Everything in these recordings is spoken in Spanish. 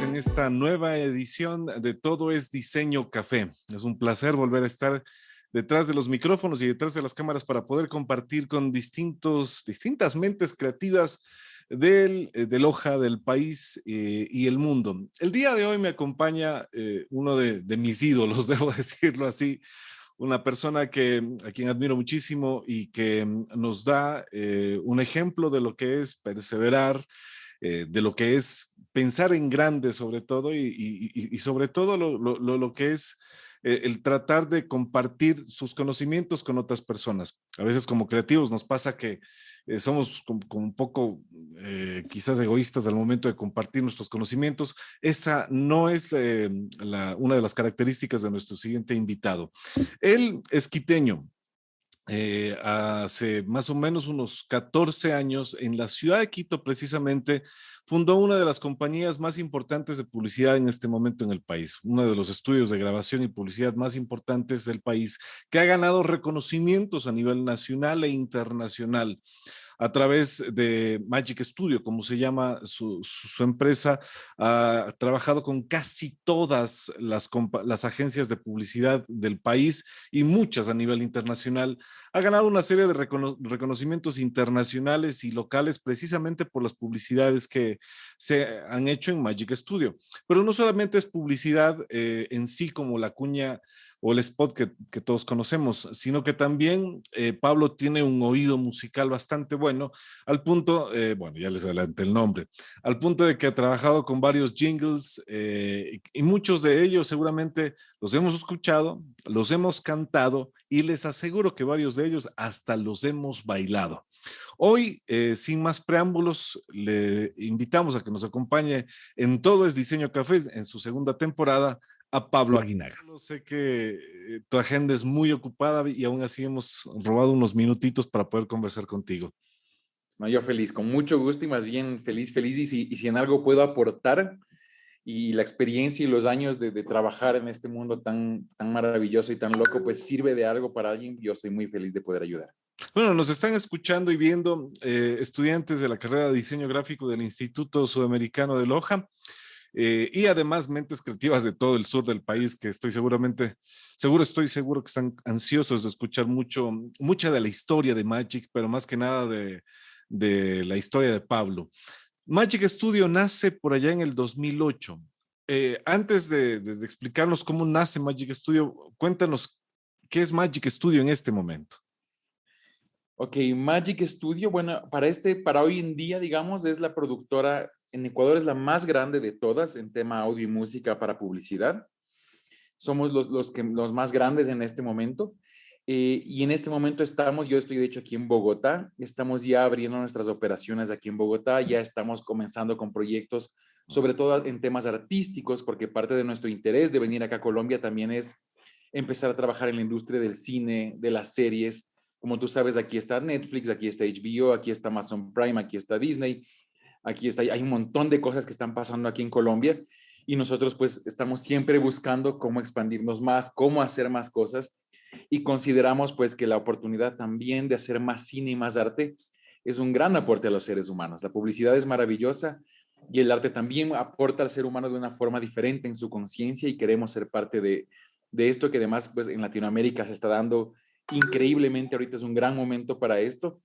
todos en esta nueva edición de Todo es Diseño Café. Es un placer volver a estar detrás de los micrófonos y detrás de las cámaras para poder compartir con distintas mentes creativas de Loja, del país y el mundo. El día de hoy me acompaña uno de mis ídolos, debo decirlo así, una persona a quien admiro muchísimo y que nos da un ejemplo de lo que es perseverar, de lo que es pensar en grande sobre todo y sobre todo lo que es el tratar de compartir sus conocimientos con otras personas. A veces como creativos nos pasa que somos como un poco quizás egoístas al momento de compartir nuestros conocimientos. Esa no es una de las características de nuestro siguiente invitado. Él es quiteño. Hace más o menos unos 14 años, en la ciudad de Quito, precisamente, fundó una de las compañías más importantes de publicidad en este momento en el país, uno de los estudios de grabación y publicidad más importantes del país, que ha ganado reconocimientos a nivel nacional e internacional a través de Magic Studio, como se llama su empresa. Ha trabajado con casi todas las agencias de publicidad del país y muchas a nivel internacional. Ha ganado una serie de reconocimientos internacionales y locales precisamente por las publicidades que se han hecho en Magic Studio. Pero no solamente es publicidad en sí como la cuña o el spot que todos conocemos, sino que también Pablo tiene un oído musical bastante bueno, al punto, bueno, ya les adelanté el nombre, al punto de que ha trabajado con varios jingles y muchos de ellos seguramente los hemos escuchado, los hemos cantado y les aseguro que varios de ellos hasta los hemos bailado. Hoy, sin más preámbulos, le invitamos a que nos acompañe en Todo es Diseño Café, en su segunda temporada, a Pablo Aguinaga. Sé que tu agenda es muy ocupada y aún así hemos robado unos minutitos para poder conversar contigo. No, yo feliz, con mucho gusto y más bien feliz. Y si en algo puedo aportar y la experiencia y los años de trabajar en este mundo tan maravilloso y tan loco, pues sirve de algo para alguien, yo soy muy feliz de poder ayudar. Bueno, nos están escuchando y viendo estudiantes de la carrera de diseño gráfico del Instituto Sudamericano de Loja. Y además mentes creativas de todo el sur del país que estoy seguro que están ansiosos de escuchar mucha de la historia de Magic, pero más que nada de la historia de Pablo. Magic Studio nace por allá en el 2008. Antes de explicarnos cómo nace Magic Studio, cuéntanos qué es Magic Studio en este momento. Ok, Magic Studio, bueno, para hoy en día, digamos, es la productora en Ecuador, es la más grande de todas en tema audio y música para publicidad. Somos los más grandes en este momento. Y en este momento yo estoy de hecho aquí en Bogotá, estamos ya abriendo nuestras operaciones aquí en Bogotá, ya estamos comenzando con proyectos, sobre todo en temas artísticos, porque parte de nuestro interés de venir acá a Colombia también es empezar a trabajar en la industria del cine, de las series. Como tú sabes, aquí está Netflix, aquí está HBO, aquí está Amazon Prime, aquí está Disney, hay un montón de cosas que están pasando aquí en Colombia y nosotros pues estamos siempre buscando cómo expandirnos más, cómo hacer más cosas y consideramos pues que la oportunidad también de hacer más cine y más arte es un gran aporte a los seres humanos. La publicidad es maravillosa y el arte también aporta al ser humano de una forma diferente en su conciencia y queremos ser parte de esto que además pues en Latinoamérica se está dando increíblemente. Ahorita es un gran momento para esto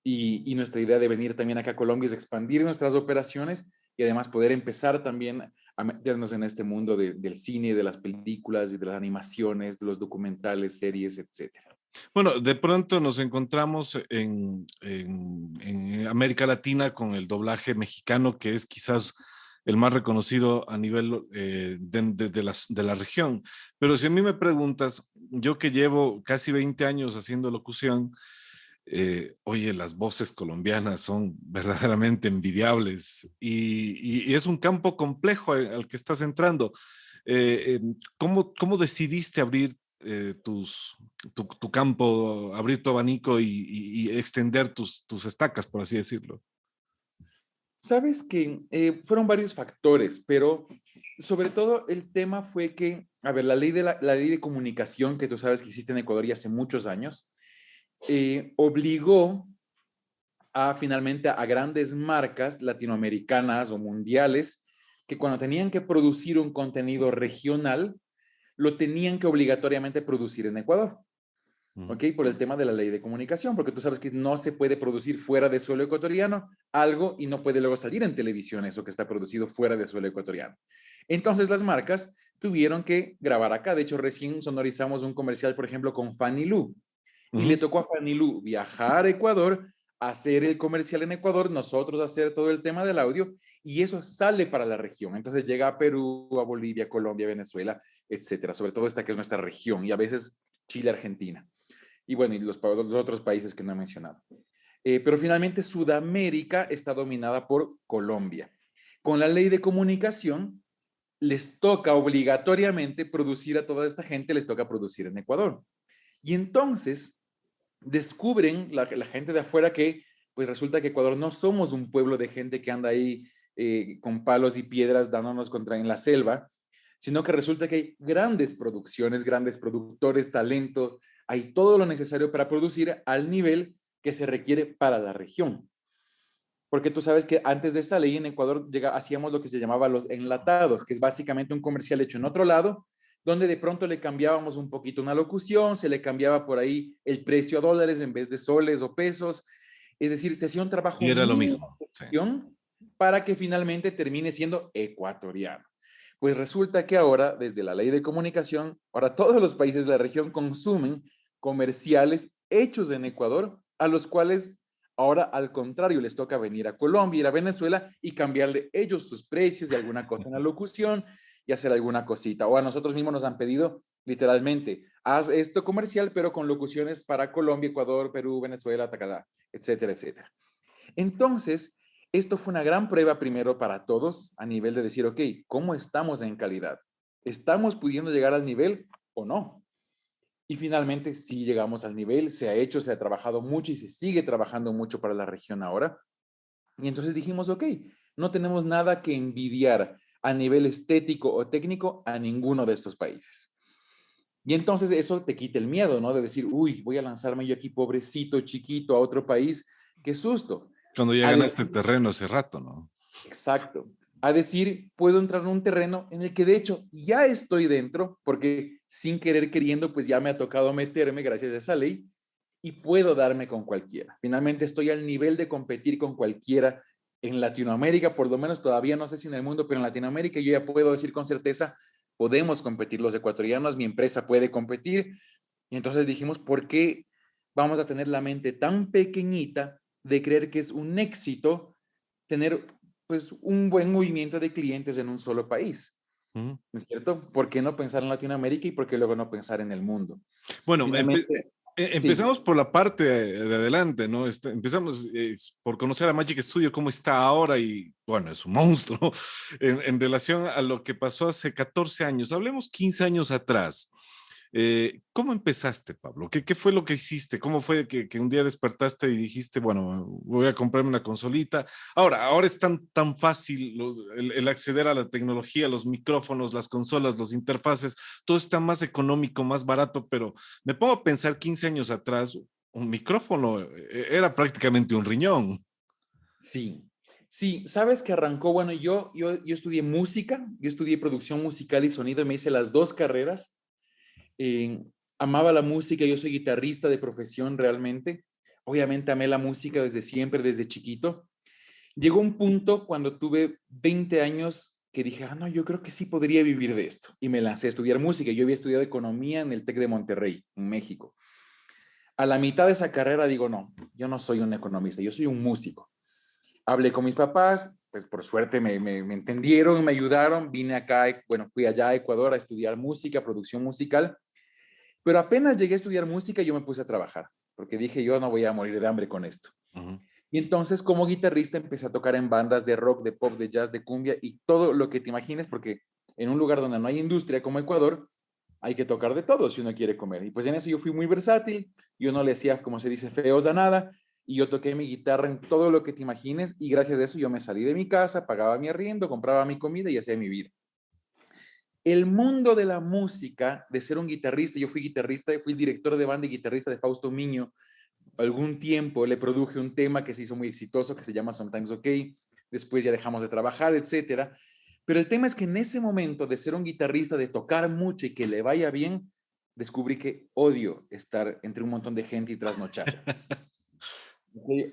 y nuestra idea de venir también acá a Colombia es expandir nuestras operaciones y además poder empezar también a meternos en este mundo del cine, de las películas y de las animaciones, de los documentales, series, etcétera. Bueno, de pronto nos encontramos en América Latina con el doblaje mexicano, que es quizás el más reconocido a nivel de la región. Pero si a mí me preguntas, yo que llevo casi 20 años haciendo locución, oye, las voces colombianas son verdaderamente envidiables y es un campo complejo al que estás entrando. ¿Cómo decidiste abrir tu campo, abrir tu abanico y extender tus estacas, por así decirlo? Sabes que fueron varios factores, pero sobre todo el tema fue que, a ver, la ley de comunicación que tú sabes que existe en Ecuador ya hace muchos años, obligó finalmente a grandes marcas latinoamericanas o mundiales que cuando tenían que producir un contenido regional, lo tenían que obligatoriamente producir en Ecuador. ¿Ok? Por el tema de la ley de comunicación, porque tú sabes que no se puede producir fuera de suelo ecuatoriano algo y no puede luego salir en televisión eso que está producido fuera de suelo ecuatoriano. Entonces las marcas tuvieron que grabar acá. De hecho, recién sonorizamos un comercial, por ejemplo, con Fanny Lu. Y le tocó a Fanny Lu viajar a Ecuador, hacer el comercial en Ecuador, nosotros hacer todo el tema del audio, y eso sale para la región. Entonces llega a Perú, a Bolivia, Colombia, Venezuela, etcétera. Sobre todo esta que es nuestra región, y a veces Chile, Argentina. Y bueno, y los otros países que no he mencionado. Pero finalmente Sudamérica está dominada por Colombia. Con la ley de comunicación, les toca obligatoriamente producir a toda esta gente, les toca producir en Ecuador. Y entonces descubren la gente de afuera que pues resulta que Ecuador no somos un pueblo de gente que anda ahí con palos y piedras dándonos contra en la selva, sino que resulta que hay grandes producciones, grandes productores, talento, hay todo lo necesario para producir al nivel que se requiere para la región. Porque tú sabes que antes de esta ley en Ecuador hacíamos lo que se llamaba los enlatados, que es básicamente un comercial hecho en otro lado, donde de pronto le cambiábamos un poquito una locución, se le cambiaba por ahí el precio a dólares en vez de soles o pesos. Es decir, se hacía un trabajo Y era lo mínimo mismo, sí. para que finalmente termine siendo ecuatoriano. Pues resulta que ahora, desde la ley de comunicación, ahora todos los países de la región consumen comerciales hechos en Ecuador, a los cuales ahora al contrario les toca venir a Colombia, ir a Venezuela y cambiarle ellos sus precios de alguna cosa en la locución y hacer alguna cosita. O a nosotros mismos nos han pedido literalmente, haz esto comercial, pero con locuciones para Colombia, Ecuador, Perú, Venezuela, Tacadá, etcétera, etcétera. Entonces, esto fue una gran prueba primero para todos a nivel de decir, ok, ¿cómo estamos en calidad? ¿Estamos pudiendo llegar al nivel o no? Y finalmente sí llegamos al nivel, se ha hecho, se ha trabajado mucho y se sigue trabajando mucho para la región ahora. Y entonces dijimos, ok, no tenemos nada que envidiar a nivel estético o técnico a ninguno de estos países. Y entonces eso te quita el miedo, ¿no? De decir, uy, voy a lanzarme yo aquí pobrecito, chiquito, a otro país. Qué susto. Cuando ya A ganaste decir, terreno hace rato, ¿no? exacto. A decir, puedo entrar en un terreno en el que de hecho ya estoy dentro, porque sin querer queriendo, pues ya me ha tocado meterme gracias a esa ley y puedo darme con cualquiera. Finalmente estoy al nivel de competir con cualquiera en Latinoamérica, por lo menos todavía no sé si en el mundo, pero en Latinoamérica yo ya puedo decir con certeza, podemos competir los ecuatorianos, mi empresa puede competir. Y entonces dijimos, ¿por qué vamos a tener la mente tan pequeñita de creer que es un éxito tener pues un buen movimiento de clientes en un solo país? Ujú. ¿No es cierto? ¿Por qué no pensar en Latinoamérica y por qué luego no pensar en el mundo? Bueno, Finalmente, sí. empezamos por la parte de adelante, ¿no? Empezamos por conocer a Magic Studio, cómo está ahora y, bueno, es un monstruo en relación a lo que pasó hace 14 años. Hablemos 15 años atrás. ¿Cómo empezaste, Pablo? ¿Qué fue lo que hiciste? ¿Cómo fue que un día despertaste y dijiste, bueno, voy a comprarme una consolita? Ahora es tan fácil el acceder a la tecnología, los micrófonos, las consolas, los interfaces, todo está más económico, más barato, pero me pongo a pensar 15 años atrás, un micrófono era prácticamente un riñón. Sí, sí, sabes que arrancó, bueno, yo estudié música, yo estudié producción musical y sonido, me hice las dos carreras, eh, amaba la música, yo soy guitarrista de profesión realmente, obviamente amé la música desde siempre, desde chiquito. Llegó un punto cuando tuve 20 años que dije, no, yo creo que sí podría vivir de esto, y me lancé a estudiar música. Yo había estudiado economía en el TEC de Monterrey, en México. A la mitad de esa carrera digo, no, yo no soy un economista, yo soy un músico. Hablé con mis papás, pues por suerte me entendieron, me ayudaron, vine acá, bueno, fui allá a Ecuador a estudiar música, producción musical, pero apenas llegué a estudiar música yo me puse a trabajar, porque dije yo no voy a morir de hambre con esto. Ujú. Y entonces como guitarrista empecé a tocar en bandas de rock, de pop, de jazz, de cumbia y todo lo que te imagines, porque en un lugar donde no hay industria como Ecuador, hay que tocar de todo si uno quiere comer. Y pues en eso yo fui muy versátil, yo no le hacía, como se dice, feos a nada, y yo toqué mi guitarra en todo lo que te imagines, y gracias a eso yo me salí de mi casa, pagaba mi arriendo, compraba mi comida y hacía mi vida. El mundo de la música, de ser un guitarrista, yo fui guitarrista, fui director de banda y guitarrista de Fausto Miño, algún tiempo le produje un tema que se hizo muy exitoso, que se llama Sometimes OK, después ya dejamos de trabajar, etcétera. Pero el tema es que en ese momento de ser un guitarrista, de tocar mucho y que le vaya bien, descubrí que odio estar entre un montón de gente y trasnochar.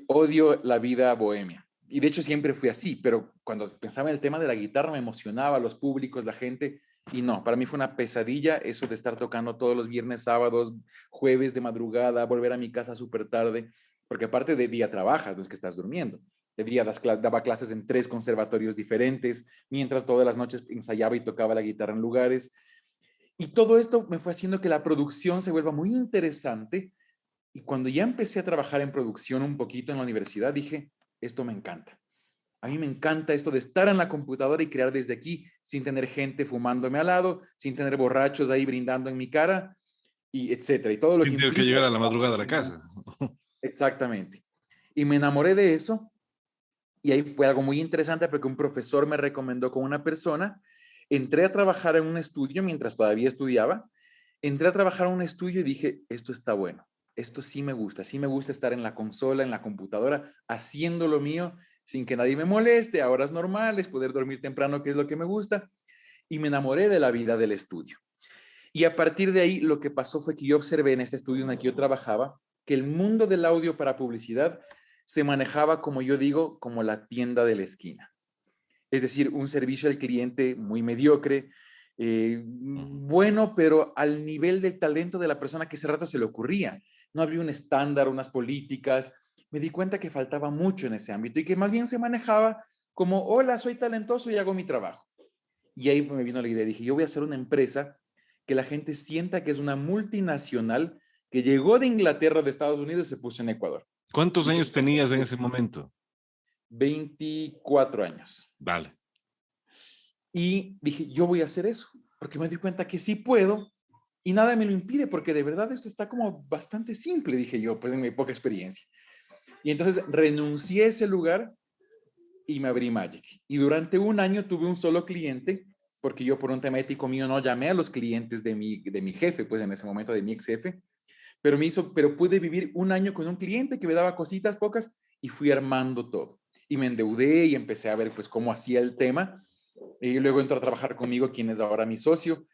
Odio la vida bohemia. Y de hecho siempre fui así, pero cuando pensaba en el tema de la guitarra me emocionaba, los públicos, la gente, y no, para mí fue una pesadilla eso de estar tocando todos los viernes, sábados, jueves de madrugada, volver a mi casa súper tarde, porque aparte de día trabajas, no es que estás durmiendo. De día daba clases en 3 conservatorios diferentes, mientras todas las noches ensayaba y tocaba la guitarra en lugares. Y todo esto me fue haciendo que la producción se vuelva muy interesante. Y cuando ya empecé a trabajar en producción un poquito en la universidad, dije, esto me encanta. A mí me encanta esto de estar en la computadora y crear desde aquí, sin tener gente fumándome al lado, sin tener borrachos ahí brindando en mi cara, y etcétera. Y todo lo que Sin tener que implica. llegar a la madrugada a la casa. Exactamente. Y me enamoré de eso. Y ahí fue algo muy interesante porque un profesor me recomendó con una persona. Entré a trabajar en un estudio mientras todavía estudiaba. Entré a trabajar en un estudio y dije, esto está bueno. Esto sí me gusta estar en la consola, en la computadora, haciendo lo mío sin que nadie me moleste, a horas normales, poder dormir temprano, que es lo que me gusta. Y me enamoré de la vida del estudio. Y a partir de ahí, lo que pasó fue que yo observé en este estudio en el que yo trabajaba que el mundo del audio para publicidad se manejaba, como yo digo, como la tienda de la esquina. Es decir, un servicio al cliente muy mediocre, bueno, pero al nivel del talento de la persona que ese rato se le ocurría. No había un estándar, unas políticas. Me di cuenta que faltaba mucho en ese ámbito y que más bien se manejaba como, hola, soy talentoso y hago mi trabajo. Y ahí me vino la idea, dije, yo voy a hacer una empresa que la gente sienta que es una multinacional que llegó de Inglaterra, de Estados Unidos, y se puso en Ecuador. ¿Cuántos Y que años tenías en ese momento? 24 años. Vale. Y dije, yo voy a hacer eso, porque me di cuenta que sí puedo y nada me lo impide, porque de verdad esto está como bastante simple, dije yo, pues en mi poca experiencia. Y entonces renuncié a ese lugar y me abrí Magic. Y durante un año tuve un solo cliente, porque yo por un tema ético mío no llamé a los clientes de mi jefe, pues en ese momento de mi ex jefe, pero pude vivir un año con un cliente que me daba cositas pocas y fui armando todo. Y me endeudé y empecé a ver pues cómo hacía el tema. Y luego entró a trabajar conmigo, quien es ahora mi socio.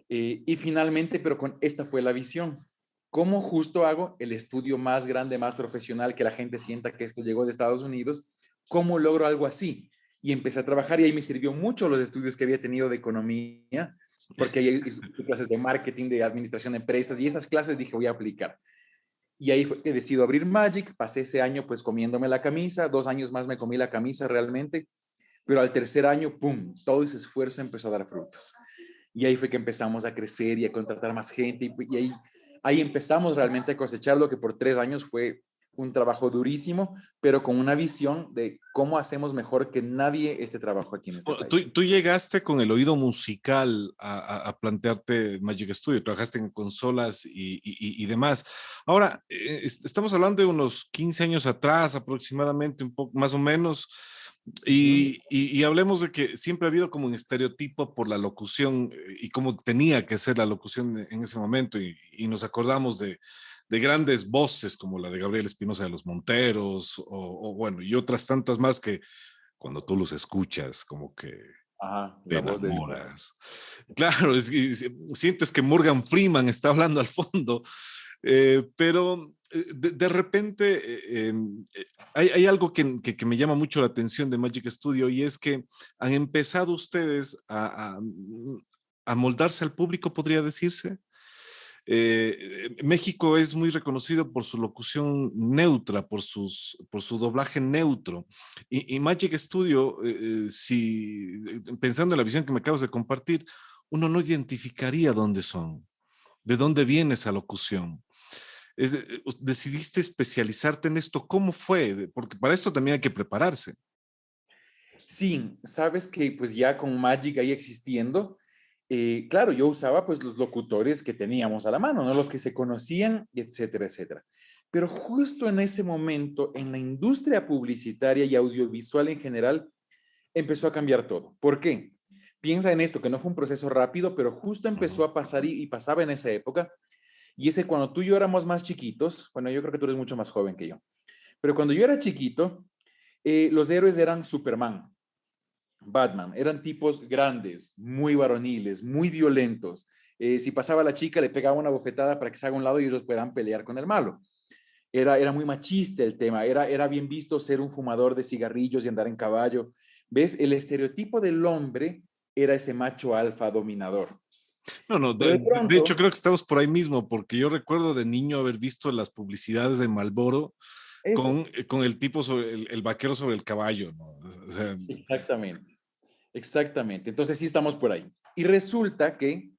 Y finalmente, pero con esta fue la visión. ¿Cómo justo hago el estudio más grande, más profesional, que la gente sienta que esto llegó de Estados Unidos? ¿Cómo logro algo así? Y empecé a trabajar y ahí me sirvió mucho los estudios que había tenido de economía, porque ahí hay clases de marketing, de administración de empresas y esas clases dije voy a aplicar. Y ahí fue que decido abrir Magic, pasé ese año pues comiéndome la camisa, 2 años más me comí la camisa realmente, pero al tercer año, ¡pum!, todo ese esfuerzo empezó a dar frutos. Y ahí fue que empezamos a crecer y a contratar más gente y ahí empezamos realmente a cosechar lo que por 3 años fue un trabajo durísimo, pero con una visión de cómo hacemos mejor que nadie este trabajo aquí en este Bueno, país. tú llegaste con el oído musical a plantearte Magic Studio, trabajaste en consolas y demás. Ahora, estamos hablando de unos 15 años atrás aproximadamente, un poco más o menos, Ujú. y hablemos de que siempre ha habido como un estereotipo por la locución y cómo tenía que ser la locución en ese momento, y nos acordamos de grandes voces como la de Gabriel Espinosa de los Monteros, o bueno, y otras tantas más que cuando tú los escuchas, como que Ajá, te la voz de Dios. enamoras. Claro, sientes que Morgan Freeman está hablando al fondo, pero de repente hay algo que me llama mucho la atención de Magic Studio, y es que han empezado ustedes a moldarse al público, podría decirse. México es muy reconocido por su locución neutra, por su doblaje neutro. Y Magic Studio, si pensando en la visión que me acabas de compartir, uno no identificaría dónde son, de dónde viene esa locución. Decidiste especializarte en esto. ¿Cómo fue? Porque para esto también hay que prepararse. Sí, sabes que pues ya con Magic ahí existiendo, claro, yo usaba pues los locutores que teníamos a la mano, ¿no? Los que se conocían, etcétera, etcétera. Pero justo en ese momento, en la industria publicitaria y audiovisual en general, empezó a cambiar todo. ¿Por qué? Piensa en esto, que no fue un proceso rápido, pero justo empezó Ujú. a pasar y pasaba en esa época. Y ese cuando tú y yo éramos más chiquitos, bueno, yo creo que tú eres mucho más joven que yo, pero cuando yo era chiquito, los héroes eran Superman, Batman. Eran tipos grandes, muy varoniles, muy violentos. Si pasaba la chica, le pegaba una bofetada para que se haga a un lado y ellos puedan pelear con el malo. Era muy machista el tema, era bien visto ser un fumador de cigarrillos y andar en caballo. ¿Ves? El estereotipo del hombre era ese macho alfa dominador. No, no, Pero de de hecho pronto, creo que estamos por ahí mismo, porque yo recuerdo de niño haber visto las publicidades de Marlboro eso, con el tipo sobre el vaquero sobre el caballo, ¿no? O sea, exactamente, exactamente. Entonces sí estamos por ahí. Y resulta que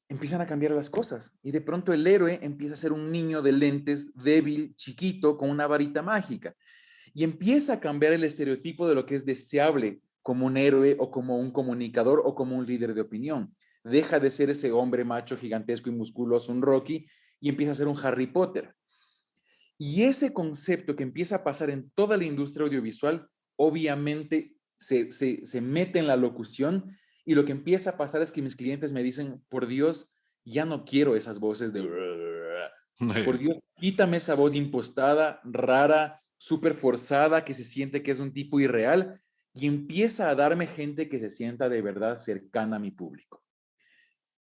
empiezan a cambiar las cosas y de pronto el héroe empieza a ser un niño de lentes débil, chiquito, con una varita mágica y empieza a cambiar el estereotipo de lo que es deseable como un héroe o como un comunicador o como un líder de opinión. Deja de ser ese hombre macho gigantesco y musculoso, un Rocky, y empieza a ser un Harry Potter. Y ese concepto que empieza a pasar en toda la industria audiovisual, obviamente se mete en la locución y lo que empieza a pasar es que mis clientes me dicen, por Dios, ya no quiero esas voces de... Por Dios, quítame esa voz impostada, rara, súper forzada, que se siente que es un tipo irreal y empieza a darme gente que se sienta de verdad cercana a mi público.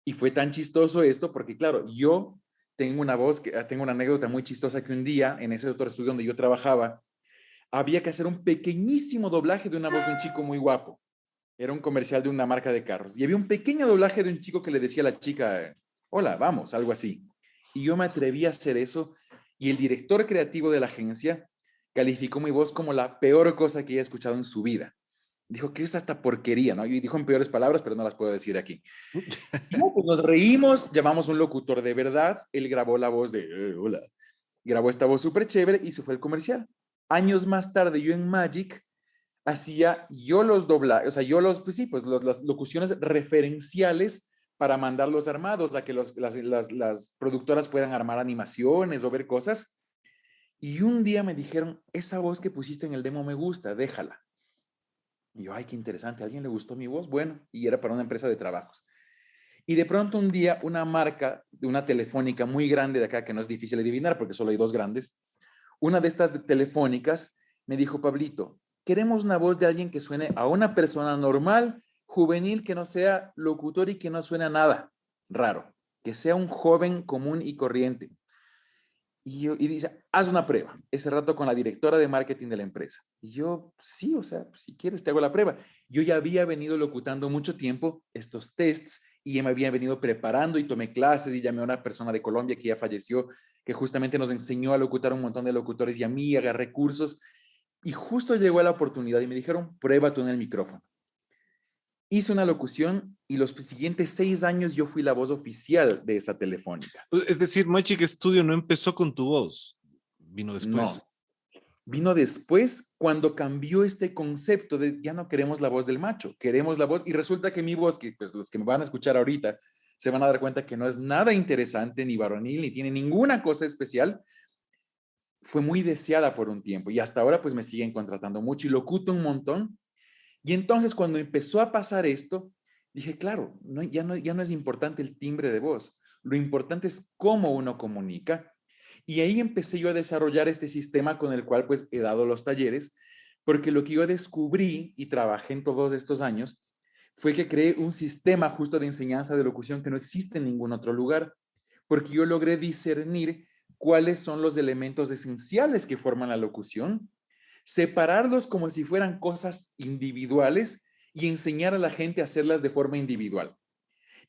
Y fue tan chistoso esto porque, claro, yo tengo una voz, tengo una anécdota muy chistosa que un día en ese otro estudio donde yo trabajaba, había que hacer un pequeñísimo doblaje de una voz de un chico muy guapo. Era un comercial de una marca de carros. Y había un pequeño doblaje de un chico que le decía a la chica, hola, vamos, algo así. Y yo me atreví a hacer eso y el director creativo de la agencia calificó mi voz como la peor cosa que haya escuchado en su vida. Dijo, ¿qué es esta porquería? ¿No? Y dijo en peores palabras, pero no las puedo decir aquí. Y no, pues nos reímos, llamamos un locutor de verdad, él grabó la voz de, hola, grabó esta voz súper chévere y se fue el comercial. Años más tarde, yo en Magic hacía yo los doblajes, o sea, yo los, pues sí, pues las locuciones referenciales para mandarlos armados, a que las productoras puedan armar animaciones o ver cosas. Y un día me dijeron, esa voz que pusiste en el demo me gusta, déjala. Y yo, ay, qué interesante, ¿a alguien le gustó mi voz? Bueno, y era para una empresa de trabajos. Y de pronto un día una marca de una telefónica muy grande de acá, que no es difícil adivinar porque solo hay dos grandes, una de estas telefónicas me dijo, Pablito, queremos una voz de alguien que suene a una persona normal, juvenil, que no sea locutor y que no suene a nada raro, que sea un joven común y corriente. Y dice, haz una prueba. Ese rato con la directora de marketing de la empresa. Y yo, sí, o sea, si quieres te hago la prueba. Yo ya había venido locutando mucho tiempo estos tests y ya me había venido preparando y tomé clases y llamé a una persona de Colombia que ya falleció, que justamente nos enseñó a locutar un montón de locutores y a mí agarré cursos. Y justo llegó la oportunidad y me dijeron, prueba tú en el micrófono. Hice una locución y los siguientes 6 años yo fui la voz oficial de esa telefónica. es decir, Magic Studio no empezó con tu voz, vino después. No, vino después cuando cambió este concepto de ya no queremos la voz del macho, queremos la voz y resulta que mi voz, que pues los que me van a escuchar ahorita se van a dar cuenta que no es nada interesante ni varonil ni tiene ninguna cosa especial, fue muy deseada por un tiempo y hasta ahora pues me siguen contratando mucho y locuto un montón. Y entonces cuando empezó a pasar esto, dije, claro, ya no es importante el timbre de voz, lo importante es cómo uno comunica. Y ahí empecé yo a desarrollar este sistema con el cual pues he dado los talleres, porque lo que yo descubrí y trabajé en todos estos años fue que creé un sistema justo de enseñanza de locución que no existe en ningún otro lugar, porque yo logré discernir cuáles son los elementos esenciales que forman la locución, separarlos como si fueran cosas individuales y enseñar a la gente a hacerlas de forma individual.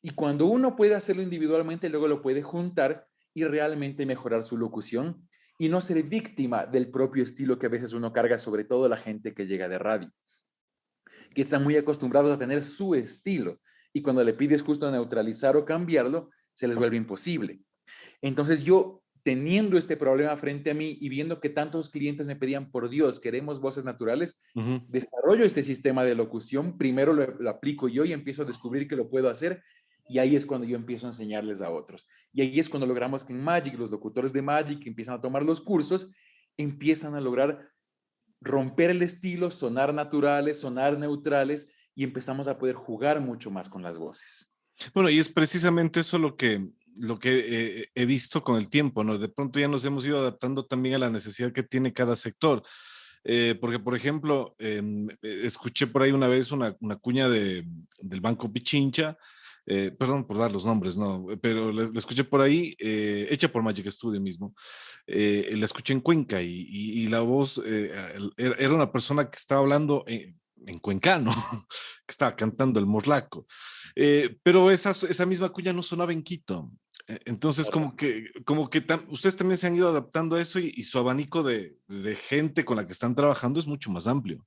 Y cuando uno puede hacerlo individualmente, luego lo puede juntar y realmente mejorar su locución y no ser víctima del propio estilo que a veces uno carga, sobre todo la gente que llega de radio, que están muy acostumbrados a tener su estilo y cuando le pides justo neutralizar o cambiarlo, se les vuelve imposible. Entonces yo, teniendo este problema frente a mí y viendo que tantos clientes me pedían, por Dios, queremos voces naturales, Ujú. desarrollo este sistema de locución, primero lo aplico yo y empiezo a descubrir que lo puedo hacer y ahí es cuando yo empiezo a enseñarles a otros. Y ahí es cuando logramos que en Magic, los locutores de Magic que empiezan a tomar los cursos, empiezan a lograr romper el estilo, sonar naturales, sonar neutrales y empezamos a poder jugar mucho más con las voces. Bueno, y es precisamente eso lo que he visto con el tiempo, ¿no? De pronto ya nos hemos ido adaptando también a la necesidad que tiene cada sector. Porque, por ejemplo, escuché por ahí una vez una cuña del Banco Pichincha, perdón por dar los nombres, no, pero la escuché por ahí, hecha por Magic Studio mismo. La escuché en Cuenca y la voz era una persona que estaba hablando en cuencano, que estaba cantando el morlaco. Pero esa misma cuña no sonaba en Quito. Entonces, ustedes también se han ido adaptando a eso y su abanico de gente con la que están trabajando es mucho más amplio.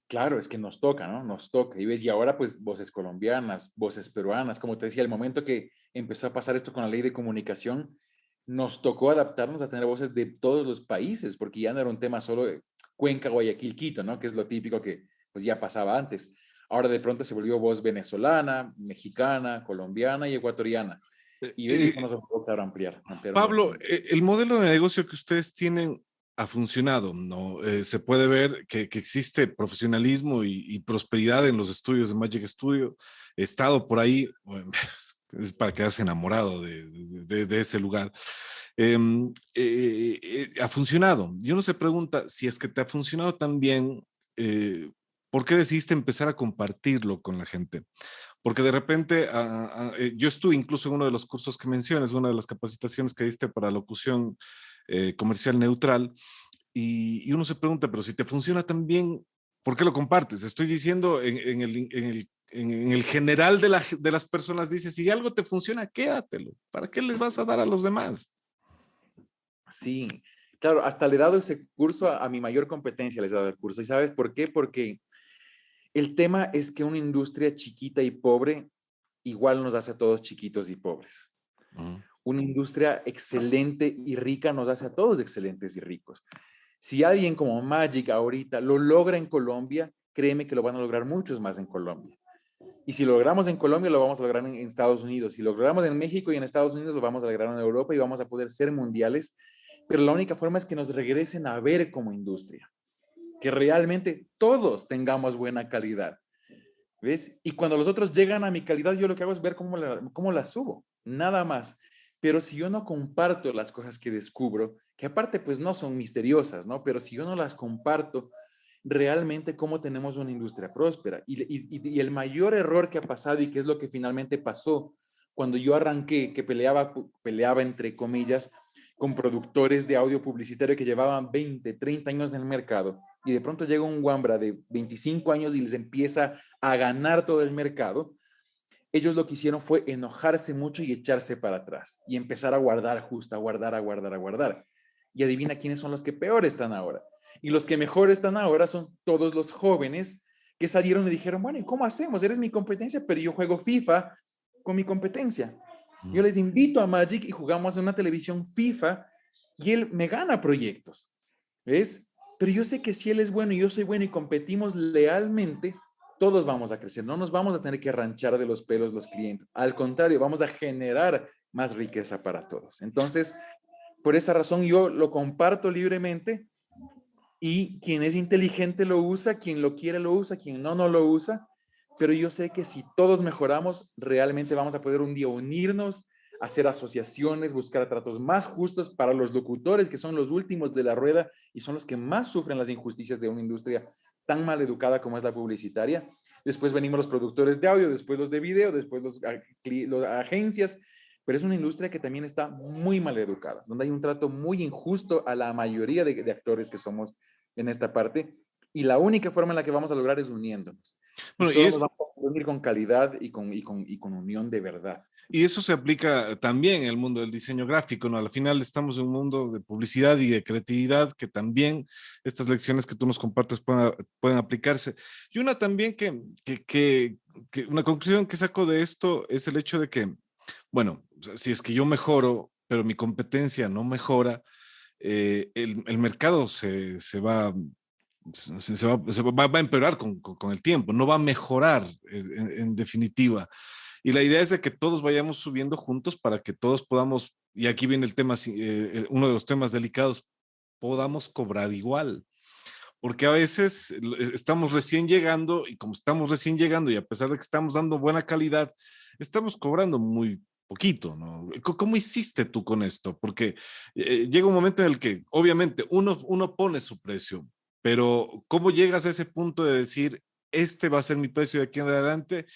Claro, es que nos toca, ¿no? Nos toca. Y ves, y ahora pues voces colombianas, voces peruanas, como te decía, el momento que empezó a pasar esto con la ley de comunicación, nos tocó adaptarnos a tener voces de todos los países, porque ya no era un tema solo de Cuenca, Guayaquil, Quito, ¿no? Que es lo típico que pues ya pasaba antes. Ahora de pronto se volvió voz venezolana, mexicana, colombiana y ecuatoriana. Eh, Y ves, y eso eh, nos va a tocar ampliar un Pablo, montón. el modelo de negocio que ustedes tienen ha funcionado, ¿no? Se puede ver que existe profesionalismo y prosperidad en los estudios de Magic Studio. He estado por ahí, bueno, es para quedarse enamorado de ese lugar. Ha funcionado. Y uno se pregunta, si es que te ha funcionado tan bien, ¿por qué decidiste empezar a compartirlo con la gente? Porque de repente, yo estuve incluso en uno de los cursos que mencionas, una de las capacitaciones que diste para locución comercial neutral, y uno se pregunta, pero si te funciona tan bien, ¿por qué lo compartes? Estoy diciendo en el general de las personas, dices, si algo te funciona, quédatelo. ¿Para qué les vas a dar a los demás? Sí, claro, hasta le he dado ese curso a mi mayor competencia, les he dado el curso. ¿Y sabes por qué? Porque el tema es que una industria chiquita y pobre igual nos hace a todos chiquitos y pobres. Uh-huh. Una industria excelente y rica nos hace a todos excelentes y ricos. Si alguien como Magic ahorita lo logra en Colombia, créeme que lo van a lograr muchos más en Colombia. Y si lo logramos en Colombia, lo vamos a lograr en Estados Unidos. Si lo logramos en México y en Estados Unidos, lo vamos a lograr en Europa y vamos a poder ser mundiales. Pero la única forma es que nos regresen a ver como industria, que realmente todos tengamos buena calidad. ¿Ves? Y cuando los otros llegan a mi calidad, yo lo que hago es ver cómo la subo, nada más. Pero si yo no comparto las cosas que descubro, que aparte pues no son misteriosas, ¿no? Pero si yo no las comparto, realmente cómo tenemos una industria próspera. Y el mayor error que ha pasado y que es lo que finalmente pasó cuando yo arranqué, que peleaba entre comillas, con productores de audio publicitario que llevaban 20, 30 años en el mercado, y de pronto llega un Wambra de 25 años y les empieza a ganar todo el mercado, ellos lo que hicieron fue enojarse mucho y echarse para atrás y empezar a guardar justo, a guardar, a guardar, a guardar. Y adivina quiénes son los que peor están ahora. Y los que mejor están ahora son todos los jóvenes que salieron y dijeron, bueno, ¿y cómo hacemos? Eres mi competencia, pero yo juego FIFA con mi competencia. Yo les invito a Magic y jugamos en una televisión FIFA y él me gana proyectos. ¿Ves? Pero yo sé que si él es bueno y yo soy bueno y competimos lealmente, todos vamos a crecer. No nos vamos a tener que arranchar de los pelos los clientes. Al contrario, vamos a generar más riqueza para todos. Entonces, por esa razón yo lo comparto libremente y quien es inteligente lo usa, quien lo quiere lo usa, quien no, no lo usa. Pero yo sé que si todos mejoramos, realmente vamos a poder un día unirnos, hacer asociaciones, buscar tratos más justos para los locutores, que son los últimos de la rueda y son los que más sufren las injusticias de una industria tan mal educada como es la publicitaria. Después venimos los productores de audio, después los de video, después los agencias, pero es una industria que también está muy mal educada, donde hay un trato muy injusto a la mayoría de actores que somos en esta parte. Y la única forma en la que vamos a lograr es uniéndonos. Y Bueno, solo nos vamos a unir con calidad y con unión de verdad. y eso se aplica también en el mundo del diseño gráfico, ¿no? Al final estamos en un mundo de publicidad y de creatividad que también estas lecciones que tú nos compartes pueden aplicarse. Y una también que una conclusión que saco de esto es el hecho de que, bueno, si es que yo mejoro, pero mi competencia no mejora, el mercado va a empeorar con el tiempo, no va a mejorar en definitiva. Y la idea es de que todos vayamos subiendo juntos para que todos podamos, y aquí viene el tema, uno de los temas delicados, podamos cobrar igual. Porque a veces estamos recién llegando y como estamos recién llegando y a pesar de que estamos dando buena calidad, estamos cobrando muy poquito, ¿no? ¿Cómo hiciste tú con esto? Porque llega un momento en el que obviamente uno pone su precio, pero ¿cómo llegas a ese punto de decir, este va a ser mi precio de aquí en adelante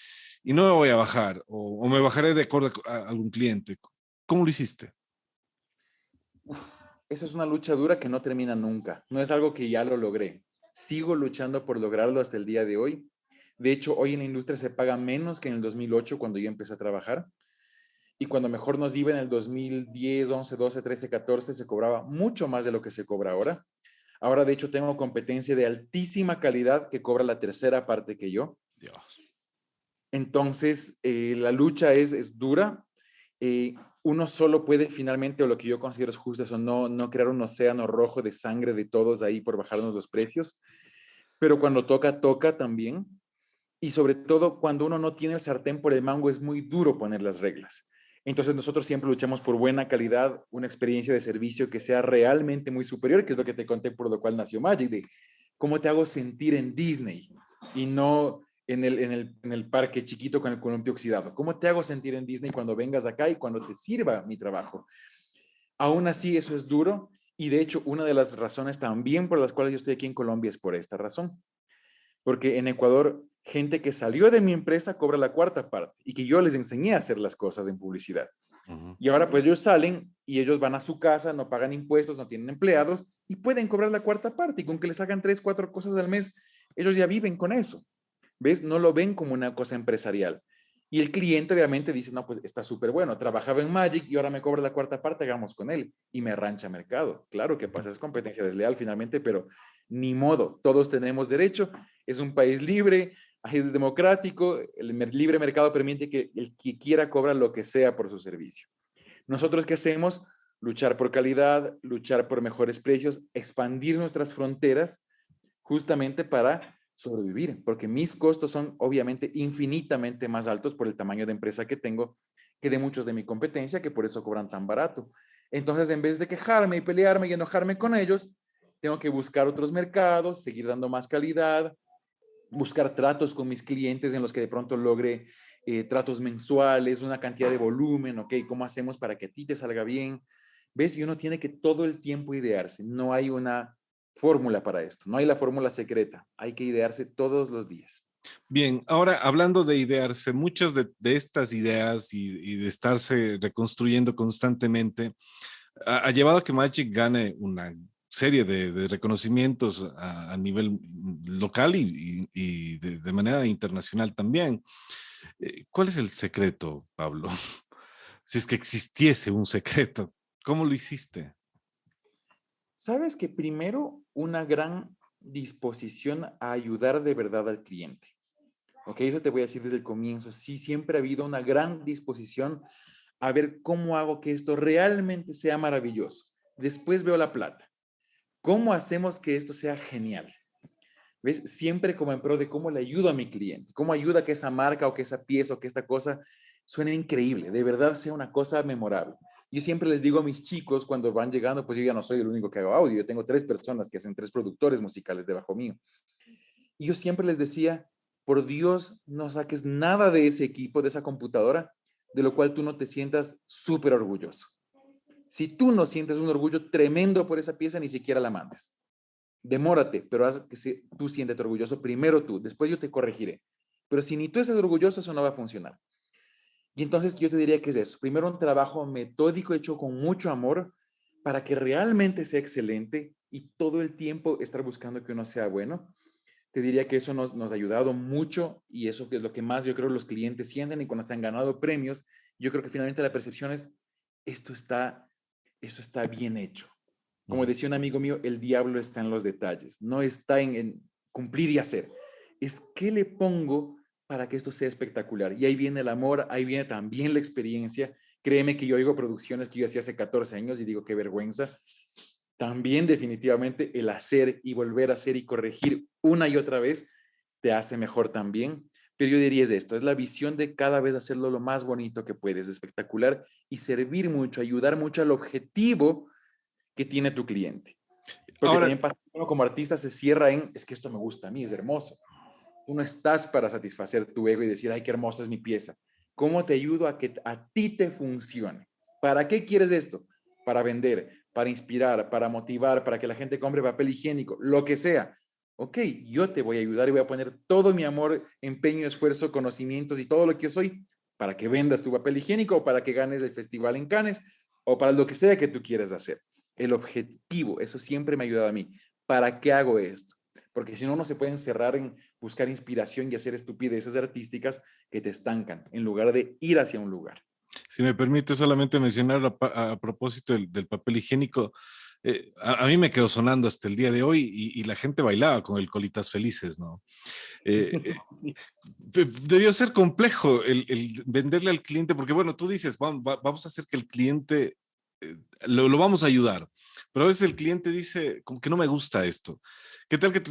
y no me voy a bajar o me bajaré de acuerdo a algún cliente? ¿Cómo lo hiciste? Eso es una lucha dura que no termina nunca. No es algo que ya lo logré. Sigo luchando por lograrlo hasta el día de hoy. De hecho, hoy en la industria se paga menos que en el 2008 cuando yo empecé a trabajar. Y cuando mejor nos iba en el 2010, 11, 12, 13, 14, se cobraba mucho más de lo que se cobra ahora. Ahora, de hecho, tengo competencia de altísima calidad que cobra la tercera parte que yo. Dios. Entonces, la lucha es dura. Uno solo puede finalmente, o lo que yo considero es justo, eso, no crear un océano rojo de sangre de todos ahí por bajarnos los precios, pero cuando toca, toca también. Y sobre todo, cuando uno no tiene el sartén por el mango, es muy duro poner las reglas. Entonces, nosotros siempre luchamos por buena calidad, una experiencia de servicio que sea realmente muy superior, que es lo que te conté por lo cual nació Magic, de cómo te hago sentir en Disney y no en el parque chiquito con el columpio oxidado. ¿Cómo te hago sentir en Disney cuando vengas acá y cuando te sirva mi trabajo? Aún así, eso es duro y de hecho, una de las razones también por las cuales yo estoy aquí en Colombia es por esta razón. Porque en Ecuador, gente que salió de mi empresa cobra la cuarta parte y que yo les enseñé a hacer las cosas en publicidad. Ujú. Y ahora pues ellos salen y ellos van a su casa, no pagan impuestos, no tienen empleados y pueden cobrar la cuarta parte y con que les hagan 3, 4 cosas al mes, ellos ya viven con eso. ¿Ves? No lo ven como una cosa empresarial. Y el cliente obviamente dice, no, pues está súper bueno, trabajaba en Magic y ahora me cobra la cuarta parte, hagamos con él. Y me arrancha mercado. Claro que pasa, es competencia desleal finalmente, pero ni modo, todos tenemos derecho, es un país libre, es democrático, el libre mercado permite que el que quiera cobra lo que sea por su servicio. Nosotros, ¿qué hacemos? Luchar por calidad, luchar por mejores precios, expandir nuestras fronteras justamente para sobrevivir, porque mis costos son obviamente infinitamente más altos por el tamaño de empresa que tengo que de muchos de mi competencia, que por eso cobran tan barato. Entonces, en vez de quejarme y pelearme y enojarme con ellos, tengo que buscar otros mercados, seguir dando más calidad, buscar tratos con mis clientes en los que de pronto logre tratos mensuales, una cantidad de volumen, ¿ok? ¿Cómo hacemos para que a ti te salga bien? ¿Ves? Y uno tiene que todo el tiempo idearse. No hay una fórmula para esto, no hay la fórmula secreta. Hay que idearse todos los días. Bien, ahora hablando de idearse, muchas de estas ideas y de estarse reconstruyendo constantemente ha llevado a que Magic gane una serie de reconocimientos a nivel local y de manera internacional también. ¿Cuál es el secreto, Pablo? Si es que existiese un secreto, ¿cómo lo hiciste? Sabes que primero una gran disposición a ayudar de verdad al cliente. Ok, eso te voy a decir desde el comienzo. Sí, siempre ha habido una gran disposición a ver cómo hago que esto realmente sea maravilloso. Después veo la plata. ¿Cómo hacemos que esto sea genial? ¿Ves? Siempre como en pro de cómo le ayudo a mi cliente, cómo ayuda a que esa marca o que esa pieza o que esta cosa suene increíble, de verdad sea una cosa memorable. Yo siempre les digo a mis chicos cuando van llegando, pues yo ya no soy el único que hago audio, yo tengo 3 personas que hacen 3 productores musicales debajo mío. Y yo siempre les decía, por Dios, no saques nada de ese equipo, de esa computadora, de lo cual tú no te sientas súper orgulloso. Si tú no sientes un orgullo tremendo por esa pieza, ni siquiera la mandes. Demórate, pero haz que tú siéntete orgulloso primero tú, después yo te corregiré. Pero si ni tú estás orgulloso, eso no va a funcionar. Y entonces yo te diría que es eso. Primero un trabajo metódico hecho con mucho amor para que realmente sea excelente y todo el tiempo estar buscando que uno sea bueno. Te diría que eso nos ha ayudado mucho y eso que es lo que más yo creo los clientes sienten y cuando se han ganado premios, yo creo que finalmente la percepción es, esto está, eso está bien hecho. Como Ujú. decía un amigo mío, el diablo está en los detalles, no está en cumplir y hacer. Es qué le pongo para que esto sea espectacular. Y ahí viene el amor, ahí viene también la experiencia. Créeme que yo oigo producciones que yo hacía hace 14 años y digo, qué vergüenza. También definitivamente el hacer y volver a hacer y corregir una y otra vez te hace mejor también. Pero yo diría es esto, es la visión de cada vez hacerlo lo más bonito que puedes, espectacular y servir mucho, ayudar mucho al objetivo que tiene tu cliente. Porque Ahora, también pasa que uno como artista se cierra en, es que esto me gusta a mí, es hermoso. Tú no estás para satisfacer tu ego y decir, ay, qué hermosa es mi pieza. ¿Cómo te ayudo a que a ti te funcione? ¿Para qué quieres esto? Para vender, para inspirar, para motivar, para que la gente compre papel higiénico, lo que sea. Ok, yo te voy a ayudar y voy a poner todo mi amor, empeño, esfuerzo, conocimientos y todo lo que yo soy para que vendas tu papel higiénico o para que ganes el festival en Cannes o para lo que sea que tú quieras hacer. El objetivo, eso siempre me ha ayudado a mí. ¿Para qué hago esto? Porque si no, no se puede encerrar en buscar inspiración y hacer estupideces artísticas que te estancan en lugar de ir hacia un lugar. Si me permite solamente mencionar a propósito del papel higiénico, a mí me quedó sonando hasta el día de hoy y la gente bailaba con el Colitas Felices, ¿no? Debió ser complejo el venderle al cliente, porque bueno, tú dices, vamos a hacer que el cliente, lo vamos a ayudar, pero a veces el cliente dice, como que no me gusta esto. ¿Qué tal que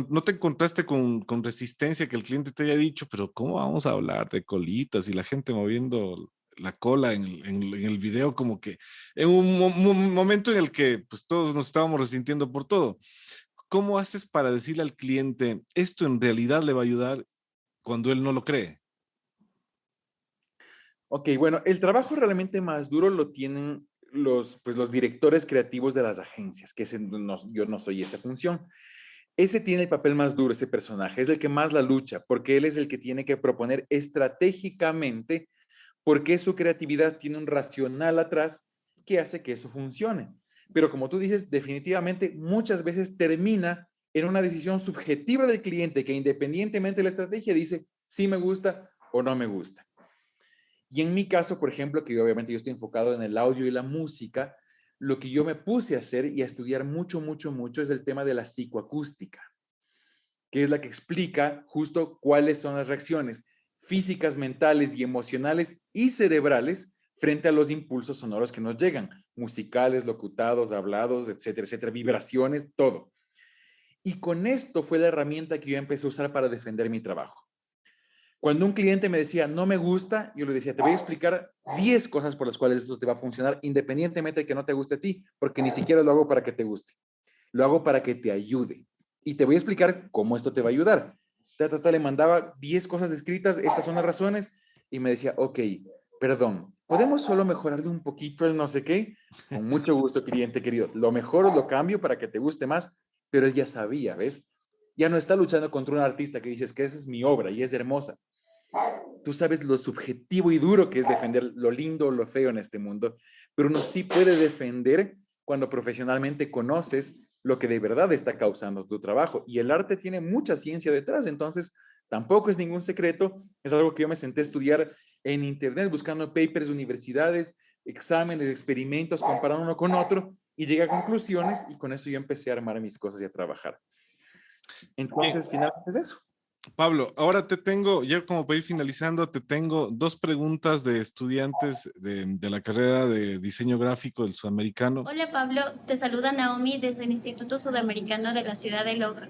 no te encontraste con resistencia, que el cliente te haya dicho, pero ¿cómo vamos a hablar de colitas y la gente moviendo la cola en el video, como que en un momento en el que pues todos nos estábamos resintiendo por todo? ¿Cómo haces para decirle al cliente, esto en realidad le va a ayudar cuando él no lo cree? Ok, bueno, el trabajo realmente más duro lo tienen los directores creativos de las agencias, que yo no soy esa función. Ese tiene el papel más duro, ese personaje, es el que más la lucha, porque él es el que tiene que proponer estratégicamente por qué su creatividad tiene un racional atrás que hace que eso funcione. Pero como tú dices, definitivamente muchas veces termina en una decisión subjetiva del cliente que independientemente de la estrategia dice sí me gusta o no me gusta. Y en mi caso, por ejemplo, que obviamente yo estoy enfocado en el audio y la música, lo que yo me puse a hacer y a estudiar mucho, mucho, mucho es el tema de la psicoacústica, que es la que explica justo cuáles son las reacciones físicas, mentales y emocionales y cerebrales frente a los impulsos sonoros que nos llegan, musicales, locutados, hablados, etcétera, etcétera, vibraciones, todo. Y con esto fue la herramienta que yo empecé a usar para defender mi trabajo. Cuando un cliente me decía, no me gusta, yo le decía, te voy a explicar 10 cosas por las cuales esto te va a funcionar, independientemente de que no te guste a ti, porque ni siquiera lo hago para que te guste. Lo hago para que te ayude. Y te voy a explicar cómo esto te va a ayudar. Le mandaba 10 cosas escritas, estas son las razones, y me decía, ok, perdón, ¿podemos solo mejorarle un poquito el no sé qué? Con mucho gusto, cliente querido. Lo mejoro, lo cambio para que te guste más, pero él ya sabía, ¿ves? Ya no está luchando contra un artista que dices que esa es mi obra y es hermosa. Tú sabes lo subjetivo y duro que es defender lo lindo o lo feo en este mundo, pero uno sí puede defender cuando profesionalmente conoces lo que de verdad está causando tu trabajo. Y el arte tiene mucha ciencia detrás, entonces tampoco es ningún secreto, es algo que yo me senté a estudiar en internet buscando papers, universidades, exámenes, experimentos, comparando uno con otro y llegué a conclusiones y con eso yo empecé a armar mis cosas y a trabajar. Bien, Entonces, finalmente es eso. Pablo, ahora te tengo, ya como para ir finalizando, te tengo dos preguntas de estudiantes de la carrera de diseño gráfico del sudamericano. Hola Pablo, te saluda Naomi desde el Instituto Sudamericano de la ciudad de Loja.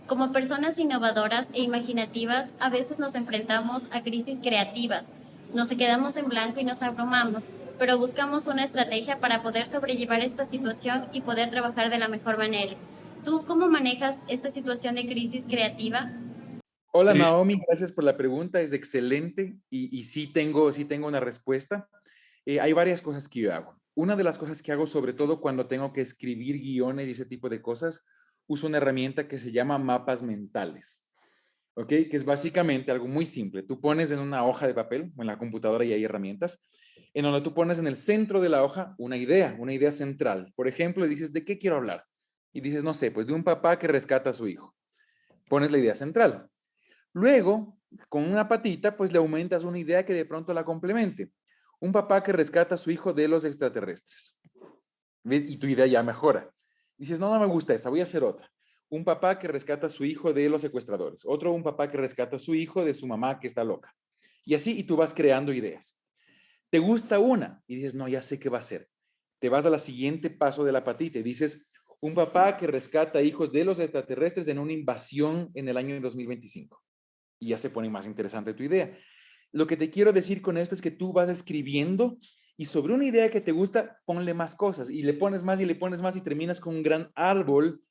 Como personas innovadoras e imaginativas, a veces nos enfrentamos a crisis creativas. Nos quedamos en blanco y nos abrumamos, pero buscamos una estrategia para poder sobrellevar esta situación y poder trabajar de la mejor manera. ¿Tú cómo manejas esta situación de crisis creativa? Hola Eh, Naomi, gracias por la pregunta, es excelente y sí tengo una respuesta. Hay varias cosas que yo hago. Una de las cosas que hago, sobre todo cuando tengo que escribir guiones y ese tipo de cosas, uso una herramienta que se llama mapas mentales, ¿ok? Que es básicamente algo muy simple. Tú pones en una hoja de papel o en la computadora y hay herramientas, en donde tú pones en el centro de la hoja una idea central. Por ejemplo, dices, ¿de qué quiero hablar? Y dices, no sé, pues de un papá que rescata a su hijo. Pones la idea central. Luego, con una patita, pues le aumentas una idea que de pronto la complemente. Un papá que rescata a su hijo de los extraterrestres. ¿Ves? Y tu idea ya mejora. Dices, no, no me gusta esa, voy a hacer otra. Un papá que rescata a su hijo de los secuestradores. Otro, un papá que rescata a su hijo de su mamá que está loca. Y así, y tú vas creando ideas. Te gusta una y dices, no, ya sé qué va a ser. Te vas a la siguiente paso de la patita y dices, un papá que rescata hijos de los extraterrestres en una invasión en el año 2025 y ya se pone más interesante tu idea. Lo que te quiero decir con esto es que tú vas escribiendo y sobre una idea que te gusta, ponle más cosas y le pones más y le pones más y terminas con un gran árbol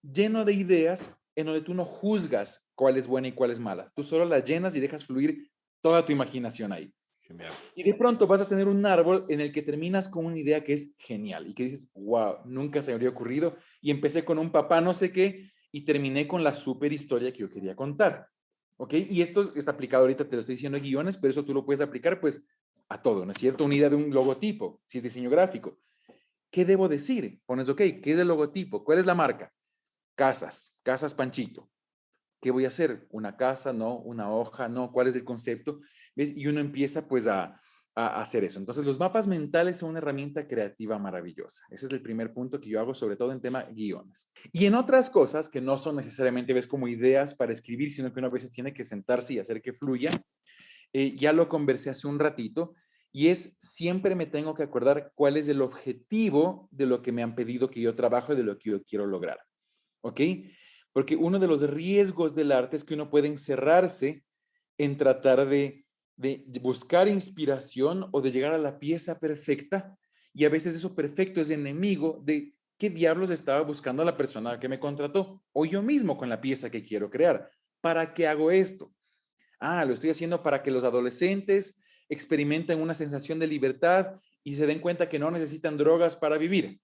lleno de ideas en donde tú no juzgas cuál es buena y cuál es mala. Tú solo la llenas y dejas fluir toda tu imaginación ahí. Genial. Y de pronto vas a tener un árbol en el que terminas con una idea que es genial y que dices, wow, nunca se me habría ocurrido. Y empecé con un papá no sé qué y terminé con la super historia que yo quería contar. ¿Ok? Y esto está aplicado ahorita, te lo estoy diciendo guiones, pero eso tú lo puedes aplicar pues a todo, ¿no es cierto? Una idea de un logotipo, si es diseño gráfico. ¿Qué debo decir? Pones, ok, ¿qué es el logotipo? ¿Cuál es la marca? Casas, Casas Panchito. ¿Qué voy a hacer? ¿Una casa? No. ¿Una hoja? No. ¿Cuál es el concepto? ¿Ves? Y uno empieza pues a hacer eso. Entonces los mapas mentales son una herramienta creativa maravillosa. Ese es el primer punto que yo hago, sobre todo en tema guiones. Y en otras cosas que no son necesariamente, ves, como ideas para escribir, sino que uno a veces tiene que sentarse y hacer que fluya. Ya lo conversé hace un ratito, y es siempre me tengo que acordar cuál es el objetivo de lo que me han pedido que yo trabaje, de lo que yo quiero lograr. ¿Ok? Porque uno de los riesgos del arte es que uno puede encerrarse en tratar de buscar inspiración o de llegar a la pieza perfecta, y a veces eso perfecto es enemigo de qué diablos estaba buscando la persona que me contrató o yo mismo con la pieza que quiero crear. ¿Para qué hago esto? Ah, lo estoy haciendo para que los adolescentes experimenten una sensación de libertad y se den cuenta que no necesitan drogas para vivir.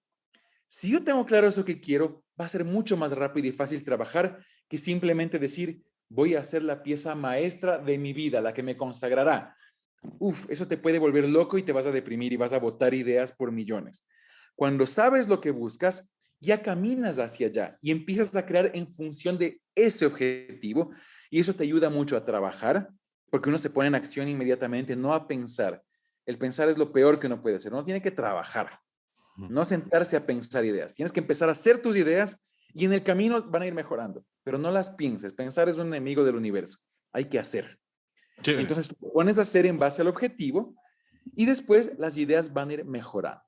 Si yo tengo claro eso que quiero, va a ser mucho más rápido y fácil trabajar que simplemente decir, voy a hacer la pieza maestra de mi vida, la que me consagrará. Uf, eso te puede volver loco y te vas a deprimir y vas a botar ideas por millones. Cuando sabes lo que buscas, ya caminas hacia allá y empiezas a crear en función de ese objetivo, y eso te ayuda mucho a trabajar porque uno se pone en acción inmediatamente, no a pensar. El pensar es lo peor que uno puede hacer. Uno tiene que trabajar, no sentarse a pensar ideas. Tienes que empezar a hacer tus ideas y en el camino van a ir mejorando, pero no las pienses. Pensar es un enemigo del universo. Hay que hacer. Y Chévere. entonces tú pones a hacer en base al objetivo y después las ideas van a ir mejorando.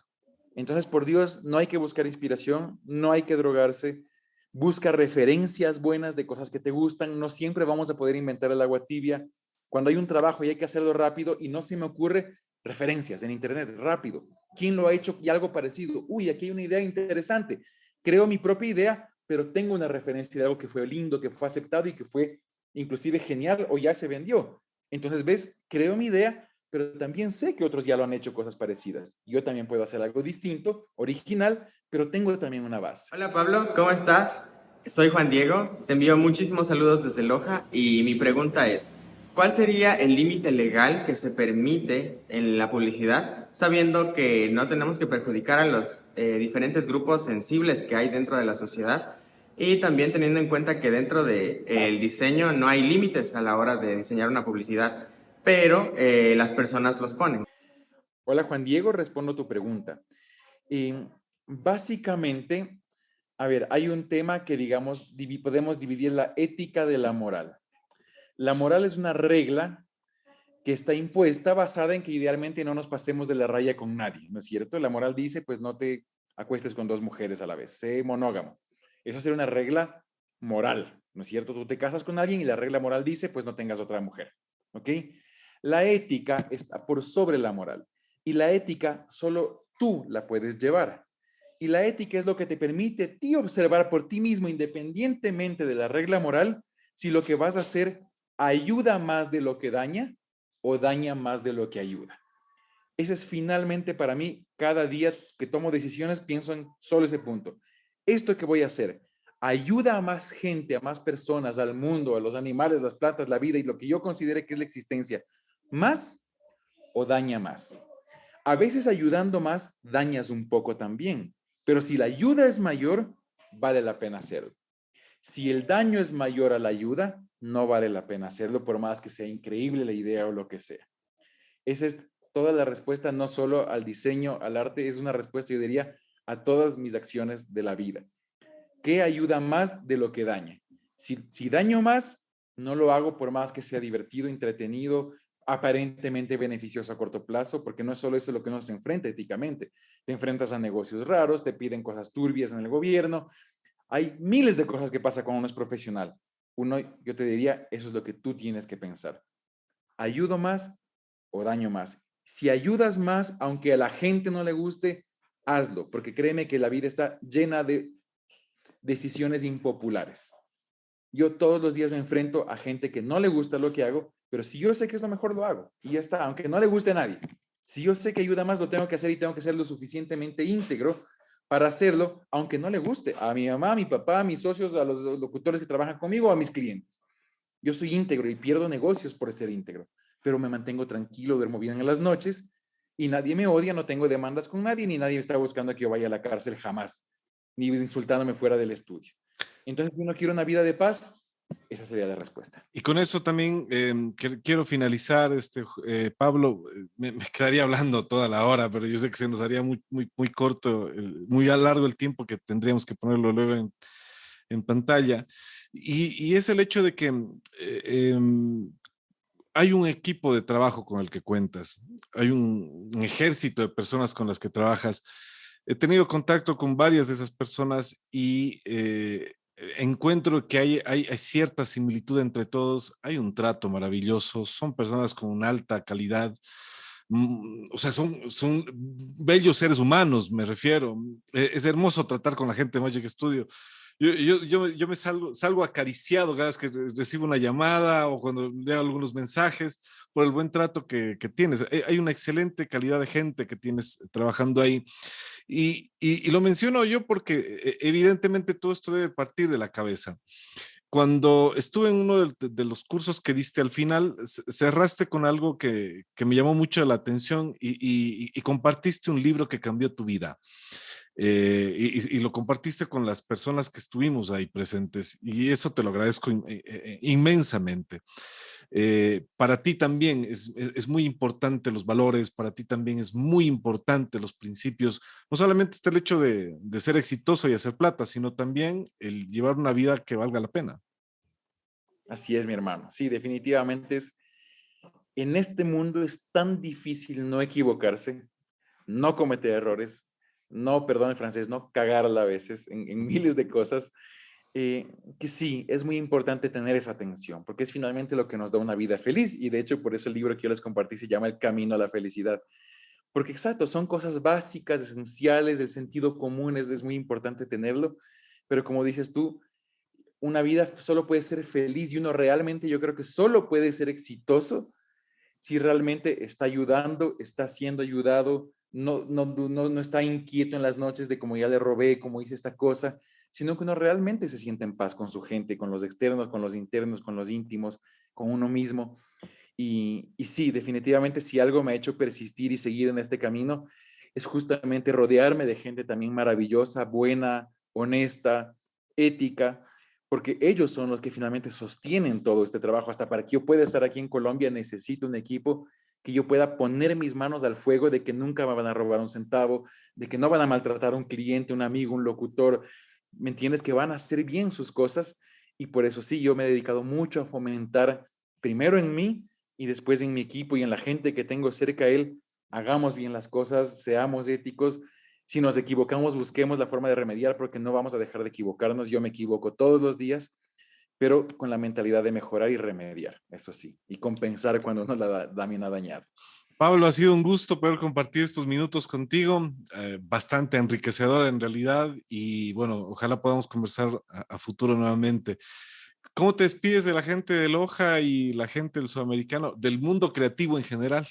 Entonces, por Dios, no hay que buscar inspiración, no hay que drogarse. Busca referencias buenas de cosas que te gustan. No siempre vamos a poder inventar el agua tibia. Cuando hay un trabajo y hay que hacerlo rápido y no se me ocurre, referencias en internet, rápido. ¿Quién lo ha hecho y algo parecido? Uy, aquí hay una idea interesante. Creo mi propia idea, pero tengo una referencia de algo que fue lindo, que fue aceptado y que fue inclusive genial o ya se vendió. Entonces, ves, creo mi idea, pero también sé que otros ya lo han hecho cosas parecidas. Yo también puedo hacer algo distinto, original, pero tengo también una base. Hola Pablo, ¿cómo estás? Soy Juan Diego, te envío muchísimos saludos desde Loja y mi pregunta es, ¿cuál sería el límite legal que se permite en la publicidad, sabiendo que no tenemos que perjudicar a los diferentes grupos sensibles que hay dentro de la sociedad, y también teniendo en cuenta que dentro del diseño no hay límites a la hora de diseñar una publicidad, pero las personas los ponen? Hola Juan Diego, respondo tu pregunta. Básicamente, a ver, hay un tema que digamos, podemos dividir la ética de la moral. La moral es una regla que está impuesta basada en que idealmente no nos pasemos de la raya con nadie, ¿no es cierto? La moral dice, pues no te acuestes con dos mujeres a la vez, sé monógamo. Eso sería una regla moral, ¿no es cierto? Tú te casas con alguien y la regla moral dice, pues no tengas otra mujer, ¿ok? La ética está por sobre la moral y la ética solo tú la puedes llevar. Y la ética es lo que te permite a ti observar por ti mismo, independientemente de la regla moral, si lo que vas a hacer ayuda más de lo que daña o daña más de lo que ayuda. Ese es finalmente para mí, cada día que tomo decisiones, pienso en solo ese punto. Esto que voy a hacer, ¿ayuda a más gente, a más personas, al mundo, a los animales, las plantas, la vida y lo que yo considere que es la existencia, más o daña más? A veces ayudando más, dañas un poco también, pero si la ayuda es mayor, vale la pena hacerlo. Si el daño es mayor a la ayuda, no vale la pena hacerlo, por más que sea increíble la idea o lo que sea. Esa es toda la respuesta, no solo al diseño, al arte, es una respuesta, yo diría, a todas mis acciones de la vida. ¿Qué ayuda más de lo que daña? Si daño más, no lo hago por más que sea divertido, entretenido, aparentemente beneficioso a corto plazo, porque no es solo eso lo que uno se enfrenta éticamente. Te enfrentas a negocios raros, te piden cosas turbias en el gobierno. Hay miles de cosas que pasa cuando uno es profesional. Uno, yo te diría, eso es lo que tú tienes que pensar. ¿Ayudo más o daño más? Si ayudas más, aunque a la gente no le guste, hazlo, porque créeme que la vida está llena de decisiones impopulares. Yo todos los días me enfrento a gente que no le gusta lo que hago, pero si yo sé que es lo mejor, lo hago. Y ya está, aunque no le guste a nadie. Si yo sé que ayuda más, lo tengo que hacer y tengo que ser lo suficientemente íntegro para hacerlo, aunque no le guste a mi mamá, a mi papá, a mis socios, a los locutores que trabajan conmigo, a mis clientes. Yo soy íntegro y pierdo negocios por ser íntegro, pero me mantengo tranquilo, duermo bien en las noches y nadie me odia, no tengo demandas con nadie, ni nadie está buscando que yo vaya a la cárcel jamás, ni insultándome fuera del estudio. Entonces, si uno quiere una vida de paz, esa sería la respuesta. Y con eso también quiero finalizar, Pablo, me quedaría hablando toda la hora, pero yo sé que se nos haría muy corto, muy largo el tiempo que tendríamos que ponerlo luego en pantalla. Y es el hecho de que hay un equipo de trabajo con el que cuentas, hay un ejército de personas con las que trabajas. He tenido contacto con varias de esas personas y encuentro que hay cierta similitud entre todos, hay un trato maravilloso, son personas con una alta calidad, o sea, son bellos seres humanos, me refiero. Es hermoso tratar con la gente de Magic Studio. Yo me salgo acariciado cada vez que recibo una llamada o cuando leo algunos mensajes por el buen trato que tienes. Hay una excelente calidad de gente que tienes trabajando ahí. Y lo menciono yo porque evidentemente todo esto debe partir de la cabeza. Cuando estuve en uno de los cursos que diste al final, cerraste con algo que me llamó mucho la atención y compartiste un libro que cambió tu vida. Y lo compartiste con las personas que estuvimos ahí presentes y eso te lo agradezco inmensamente. Para ti también es muy importante los valores, para ti también es muy importante los principios. No solamente está el hecho de ser exitoso y hacer plata, sino también el llevar una vida que valga la pena. Así es, mi hermano. Sí, definitivamente en este mundo es tan difícil no equivocarse, no cometer errores, no, perdón el francés, no cagarla a veces en miles de cosas, que sí, es muy importante tener esa atención, porque es finalmente lo que nos da una vida feliz, y de hecho por eso el libro que yo les compartí se llama El Camino a la Felicidad, porque exacto, son cosas básicas, esenciales, el sentido común es muy importante tenerlo, pero como dices tú, una vida solo puede ser feliz y uno realmente yo creo que solo puede ser exitoso si realmente está ayudando, está siendo ayudado, no está inquieto en las noches de como ya le robé, como hice esta cosa, sino que uno realmente se siente en paz con su gente, con los externos, con los internos, con los íntimos, con uno mismo. Y sí, definitivamente si algo me ha hecho persistir y seguir en este camino, es justamente rodearme de gente también maravillosa, buena, honesta, ética, porque ellos son los que finalmente sostienen todo este trabajo. Hasta para que yo pueda estar aquí en Colombia necesito un equipo que yo pueda poner mis manos al fuego de que nunca me van a robar un centavo, de que no van a maltratar a un cliente, un amigo, un locutor, ¿me entiendes? Que van a hacer bien sus cosas y por eso sí, yo me he dedicado mucho a fomentar primero en mí y después en mi equipo y en la gente que tengo cerca a él, hagamos bien las cosas, seamos éticos. Si nos equivocamos, busquemos la forma de remediar porque no vamos a dejar de equivocarnos. Yo me equivoco todos los días, pero con la mentalidad de mejorar y remediar, eso sí, y compensar cuando uno la también ha dañado. Pablo, ha sido un gusto poder compartir estos minutos contigo, bastante enriquecedor en realidad y bueno, ojalá podamos conversar a futuro nuevamente. ¿Cómo te despides de la gente de Loja y la gente del Sudamericano, del mundo creativo en general?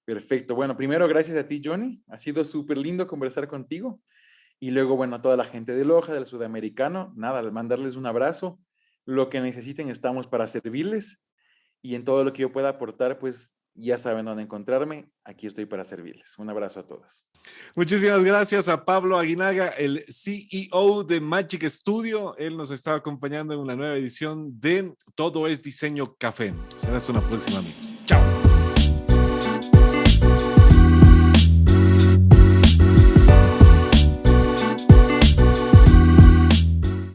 Perfecto. Bueno, primero, gracias a ti, Johnny. Ha sido súper lindo conversar contigo. Y luego, bueno, a toda la gente de Loja, del Sudamericano, nada, mandarles un abrazo. Lo que necesiten, estamos para servirles. Y en todo lo que yo pueda aportar, pues ya saben dónde encontrarme. Aquí estoy para servirles. Un abrazo a todos. Muchísimas gracias a Pablo Aguinaga, el CEO de Magic Studio. Él nos está acompañando en una nueva edición de Todo es Diseño Café. Será hasta una próxima, amigos. Chao.